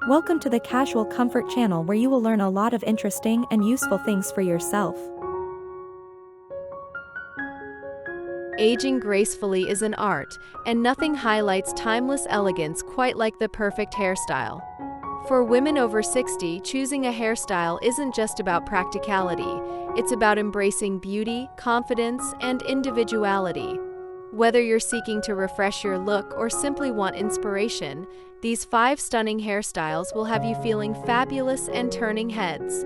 Welcome to the Casual Comfort channel where you will learn a lot of interesting and useful things for yourself. Aging gracefully is an art, and nothing highlights timeless elegance quite like the perfect hairstyle. For women over 60, choosing a hairstyle isn't just about practicality, it's about embracing beauty, confidence, and individuality. Whether you're seeking to refresh your look or simply want inspiration, these 5 stunning hairstyles will have you feeling fabulous and turning heads.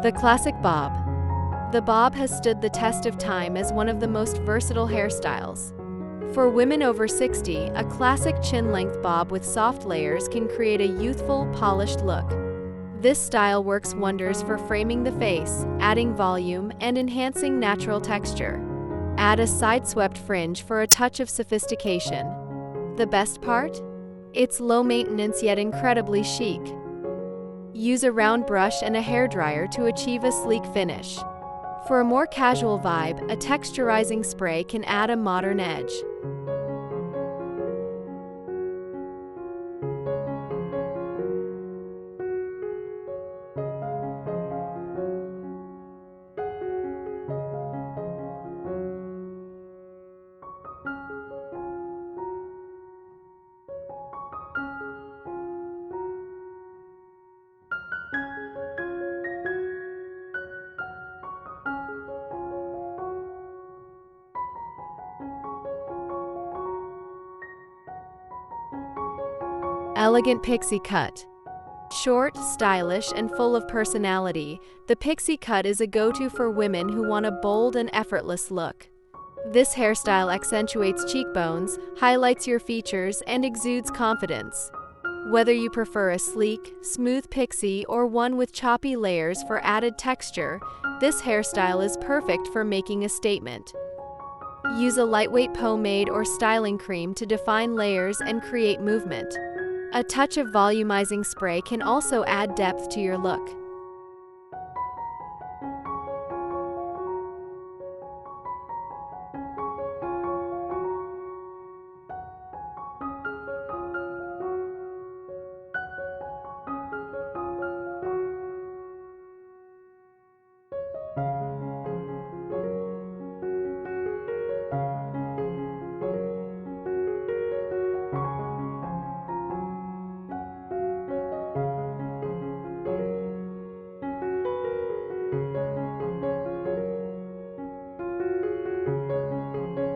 The classic bob. The bob has stood the test of time as one of the most versatile hairstyles. For women over 60, a classic chin-length bob with soft layers can create a youthful, polished look. This style works wonders for framing the face, adding volume, and enhancing natural texture. Add a side-swept fringe for a touch of sophistication. The best part? It's low maintenance yet incredibly chic. Use a round brush and a hairdryer to achieve a sleek finish. For a more casual vibe, a texturizing spray can add a modern edge. Elegant Pixie Cut. Short, stylish, and full of personality, the Pixie Cut is a go-to for women who want a bold and effortless look. This hairstyle accentuates cheekbones, highlights your features, and exudes confidence. Whether you prefer a sleek, smooth pixie or one with choppy layers for added texture, this hairstyle is perfect for making a statement. Use a lightweight pomade or styling cream to define layers and create movement. A touch of volumizing spray can also add depth to your look.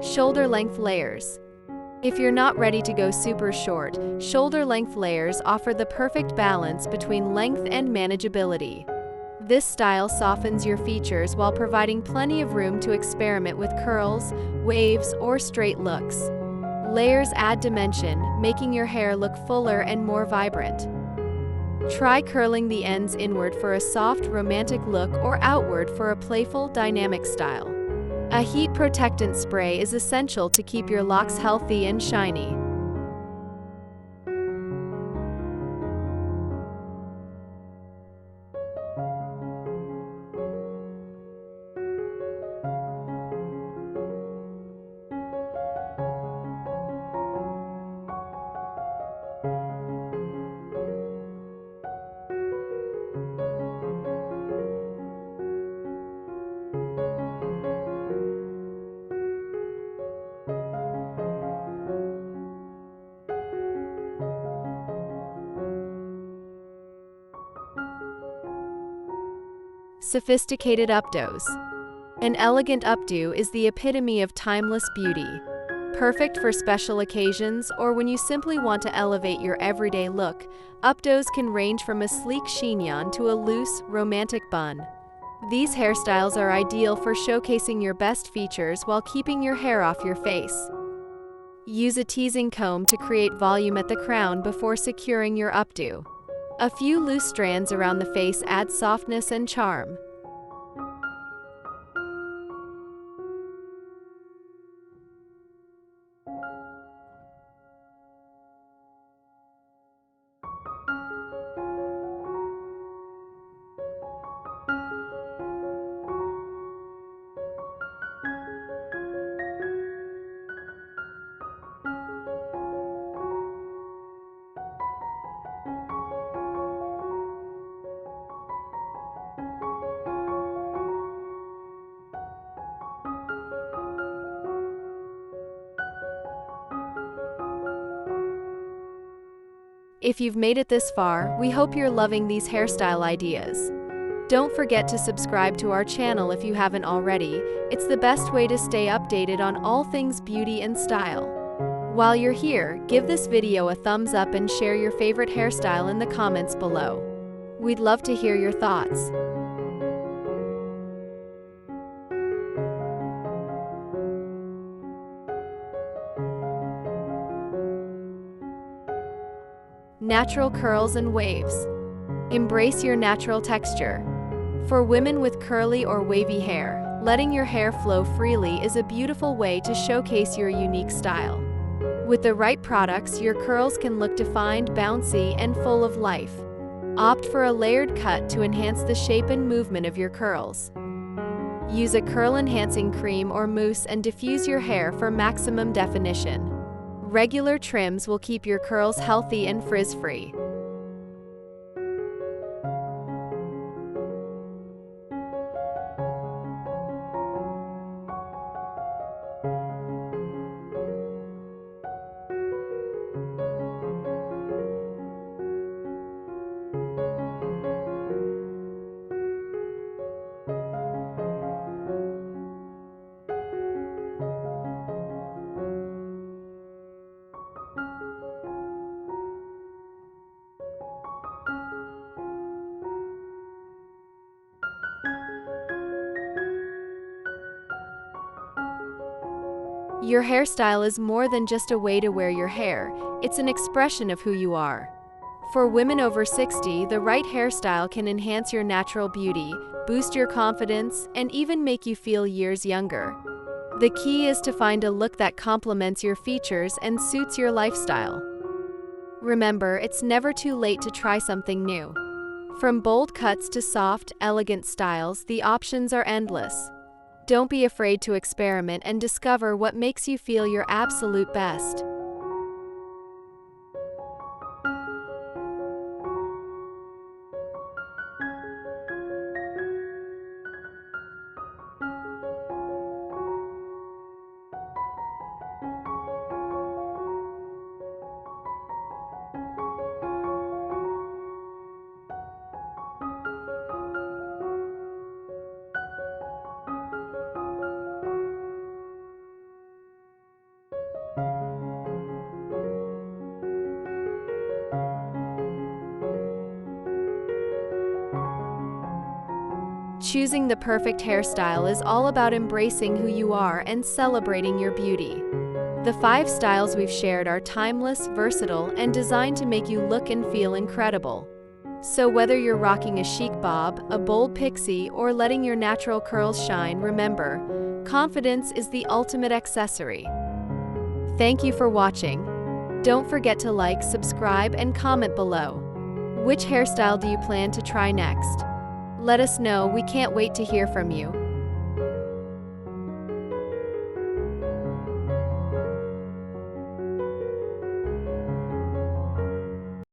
Shoulder-length layers. If you're not ready to go super short, shoulder-length layers offer the perfect balance between length and manageability. This style softens your features while providing plenty of room to experiment with curls, waves, or straight looks. Layers add dimension, making your hair look fuller and more vibrant. Try curling the ends inward for a soft, romantic look or outward for a playful, dynamic style. A heat protectant spray is essential to keep your locks healthy and shiny. Sophisticated Updos. An elegant updo is the epitome of timeless beauty. Perfect for special occasions or when you simply want to elevate your everyday look, updos can range from a sleek chignon to a loose, romantic bun. These hairstyles are ideal for showcasing your best features while keeping your hair off your face. Use a teasing comb to create volume at the crown before securing your updo. A few loose strands around the face add softness and charm. If you've made it this far, we hope you're loving these hairstyle ideas. Don't forget to subscribe to our channel if you haven't already. It's the best way to stay updated on all things beauty and style. While you're here, give this video a thumbs up and share your favorite hairstyle in the comments below. We'd love to hear your thoughts. Natural curls and waves. Embrace your natural texture. For women with curly or wavy hair, letting your hair flow freely is a beautiful way to showcase your unique style. With the right products, your curls can look defined, bouncy, and full of life. Opt for a layered cut to enhance the shape and movement of your curls. Use a curl-enhancing cream or mousse and diffuse your hair for maximum definition. Regular trims will keep your curls healthy and frizz-free. Your hairstyle is more than just a way to wear your hair, it's an expression of who you are. For women over 60, the right hairstyle can enhance your natural beauty, boost your confidence, and even make you feel years younger. The key is to find a look that complements your features and suits your lifestyle. Remember, it's never too late to try something new. From bold cuts to soft, elegant styles, the options are endless. Don't be afraid to experiment and discover what makes you feel your absolute best. Choosing the perfect hairstyle is all about embracing who you are and celebrating your beauty. The 5 styles we've shared are timeless, versatile, and designed to make you look and feel incredible. So whether you're rocking a chic bob, a bold pixie, or letting your natural curls shine, remember, confidence is the ultimate accessory. Thank you for watching. Don't forget to like, subscribe, and comment below. Which hairstyle do you plan to try next? Let us know, we can't wait to hear from you.